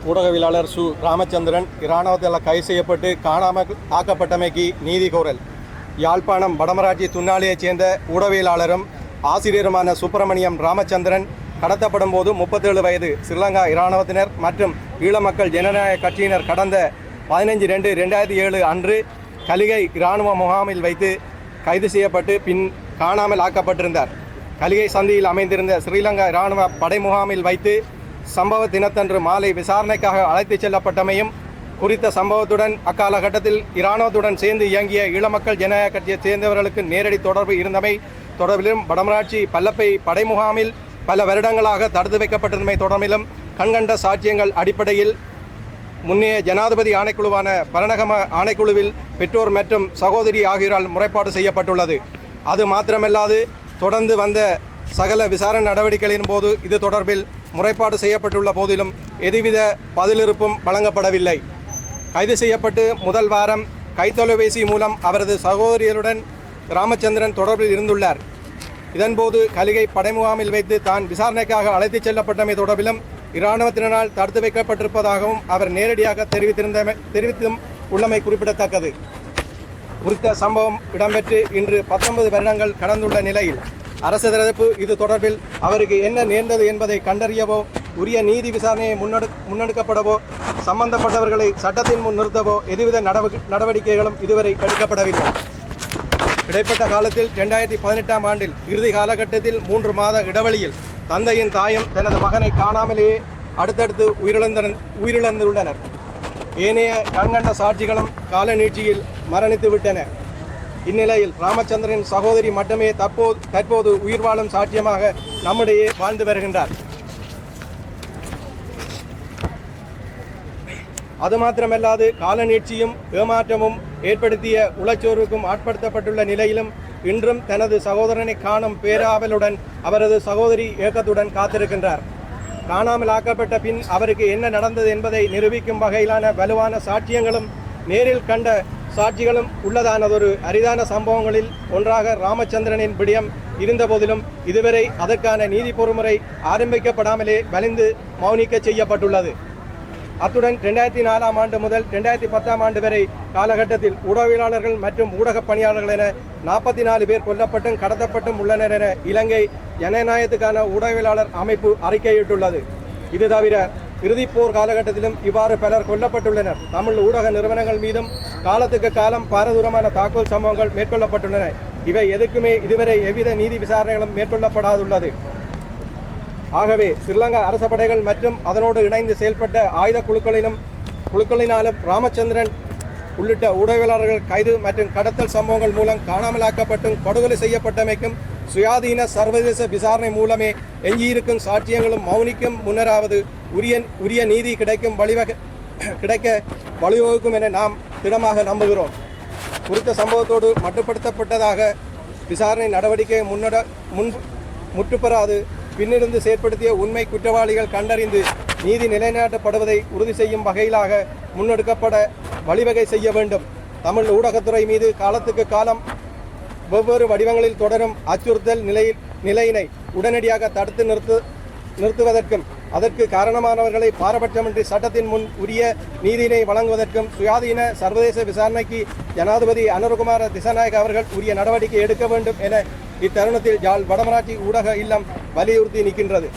ஊடகவியலாளர் சு ராமச்சந்திரன் இராணுவத்தில் கைது செய்யப்பட்டு காணாமல் ஆக்கப்பட்டமைக்கு நீதி கோரல். யாழ்ப்பாணம் வடமராட்சி துன்னாலியைச் சேர்ந்த ஊடகவியலாளரும் ஆசிரியருமான சுப்பிரமணியம் ராமச்சந்திரன் கடத்தப்படும் போது 37 வயது ஸ்ரீலங்கா இராணுவத்தினர் மற்றும் ஈழ மக்கள் ஜனநாயக கட்சியினர் கடந்த 15/2/2007 அன்று கலிகை இராணுவ முகாமில் வைத்து கைது செய்யப்பட்டு பின் காணாமல் ஆக்கப்பட்டிருந்தார். கலிகை சந்தியில் அமைந்திருந்த ஸ்ரீலங்கா இராணுவ படை முகாமில் வைத்து சம்பவ தினத்தன்று மாலை விசாரணைக்காக அழைத்துச் செல்லப்பட்டமையும் குறித்த சம்பவத்துடன் அக்காலகட்டத்தில் இராணுவத்துடன் சேர்ந்து இயங்கிய ஈழமக்கள் ஜனநாயக கட்சியைச் சேர்ந்தவர்களுக்கு நேரடி தொடர்பு இருந்தமை தொடர்பிலும் வடமராட்சி பல்லப்பை படை முகாமில் பல வருடங்களாக தடுத்து வைக்கப்பட்டிருந்தமை தொடர்பிலும் கண்கண்ட சாட்சியங்கள் அடிப்படையில் முன்னைய ஜனாதிபதி ஆணைக்குழுவான பரணகம ஆணைக்குழுவில் பெற்றோர் மற்றும் சகோதரி ஆகியோரால் முறைப்பாடு செய்யப்பட்டுள்ளது. அது மாத்திரமல்லாது தொடர்ந்து வந்த சகல விசாரணை நடவடிக்கைகளின் போது இது தொடர்பில் முறைப்பாடு செய்யப்பட்டுள்ள போதிலும் எதுவித பதிலிருப்பும் வழங்கப்படவில்லை. கைது செய்யப்பட்டு முதல் வாரம் கைத்தொலைபேசி மூலம் அவரது சகோதரியருடன் ராமச்சந்திரன் தொடர்பில் இருந்துள்ளார். இதன்போது கலிகை படை முகாமில் வைத்து தான் விசாரணைக்காக அழைத்துச் செல்லப்பட்டமை தொடர்பிலும் இராணுவத்தினரால் தடுத்து வைக்கப்பட்டிருப்பதாகவும் அவர் நேரடியாக தெரிவித்தும் உள்ளமை குறிப்பிடத்தக்கது. குறித்த சம்பவம் இடம்பெற்று இன்று 19 வருடங்கள் கடந்துள்ள நிலையில் அரசு தரப்பு இது தொடர்பில் அவருக்கு என்ன நேர்ந்தது என்பதை கண்டறியவோ உரிய நீதி விசாரணையை முன்னெடுக்கப்படவோ சம்பந்தப்பட்டவர்களை சட்டத்தின் முன் நிறுத்தவோ எதுவித நடவடிக்கைகளும் இதுவரை எடுக்கப்படவில்லை. இடைப்பட்ட காலத்தில் 2018ஆம் ஆண்டில் இறுதி காலகட்டத்தில் 3 மாத இடைவெளியில் தந்தையின் தாயும் தனது மகனை காணாமலேயே அடுத்தடுத்து உயிரிழந்துள்ளனர். ஏனைய கண்கண்ட சாட்சிகளும் கால நீட்சியில் மரணித்து விட்டன. இந்நிலையில் ராமச்சந்திரன் சகோதரி மட்டுமே தற்போது உயிர் வாழும் சாட்சியமாக நம்மிடையே வாழ்ந்து வருகின்றார். அது மாத்திரமல்லாது கால நீட்சியும் ஏமாற்றமும் ஏற்படுத்திய உளச்சோர்வுக்கும் ஆட்படுத்தப்பட்டுள்ள நிலையிலும் இன்றும் தனது சகோதரனை காணும் பேராவலுடன் அவரது சகோதரி ஏக்கத்துடன் காத்திருக்கின்றார். காணாமல் ஆக்கப்பட்ட பின் அவருக்கு என்ன நடந்தது என்பதை நிரூபிக்கும் வகையிலான வலுவான சாட்சியங்களும் நேரில் கண்ட சாட்சிகளும் உள்ளதானதொரு அரிதான சம்பவங்களில் ஒன்றாக ராமச்சந்திரனின் விடயம் இருந்தபோதிலும் இதுவரை அதற்கான நீதி பொறுமுறை ஆரம்பிக்கப்படாமலே வலிந்து மௌனிக்க செய்யப்பட்டுள்ளது. அத்துடன் 2004ஆம் ஆண்டு முதல் 2010ஆம் ஆண்டு வரை காலகட்டத்தில் ஊடகவியலாளர்கள் மற்றும் ஊடகப் பணியாளர்கள் என 44 பேர் கொல்லப்பட்டும் கடத்தப்பட்டும் உள்ளனர் என இலங்கை ஜனநாயகத்துக்கான ஊடகவியலாளர் அமைப்பு அறிக்கையிட்டுள்ளது. இது தவிர இறுதிப்போர் காலகட்டத்திலும் இவ்வாறு பலர் கொல்லப்பட்டுள்ளனர். தமிழ் ஊடக நிறுவனங்கள் மீதும் காலத்துக்கு காலம் பாரதூரமான தாக்குதல் சம்பவங்கள் மேற்கொள்ளப்பட்டுள்ளன. இவை எதுக்குமே இதுவரை எவ்வித நீதி விசாரணைகளும் மேற்கொள்ளப்படாதுள்ளது. ஆகவே ஸ்ரீலங்கா அரச படைகள் மற்றும் அதனோடு இணைந்து செயல்பட்ட ஆயுத குழுக்களினாலும் ராமச்சந்திரன் உள்ளிட்ட ஊடகவியலாளர்கள் கைது மற்றும் கடத்தல் சம்பவங்கள் மூலம் காணாமலாக்கப்பட்டும் படுகொலை செய்யப்பட்டமைக்கும் சுயாதீன சர்வதேச விசாரணை மூலமே எஞ்சியிருக்கும் சாட்சியங்களும் மௌனிக்கும் முன்னராவது உரிய நீதி கிடைக்க வழிவகுக்கும் என நாம் திடமாக நம்புகிறோம். குறித்த சம்பவத்தோடு மட்டுப்படுத்தப்பட்டதாக விசாரணை நடவடிக்கை முற்றுப்பெறாது பின்னிருந்து செயற்படுத்திய உண்மை குற்றவாளிகள் கண்டறிந்து நீதி நிலைநாட்டப்படுவதை உறுதி செய்யும் வகையிலாக முன்னெடுக்கப்பட வழிவகை செய்ய வேண்டும். தமிழ் ஊடகத்துறை மீது காலத்துக்கு காலம் வெவ்வேறு வடிவங்களில் தொடரும் அச்சுறுத்தல் நிலையினை உடனடியாக தடுத்து நிறுத்துவதற்கும் அதற்கு காரணமானவர்களை பாரபட்சமின்றி சட்டத்தின் முன் உரிய நீதியினை வழங்குவதற்கும் சுயாதீன சர்வதேச விசாரணைக்கு ஜனாதிபதி அனுரகுமார திசாநாயக்க அவர்கள் உரிய நடவடிக்கை எடுக்க வேண்டும் என இத்தருணத்தில் யாழ் வடமராட்சி ஊடக இல்லம் வலியுறுத்தி நிற்கின்றது.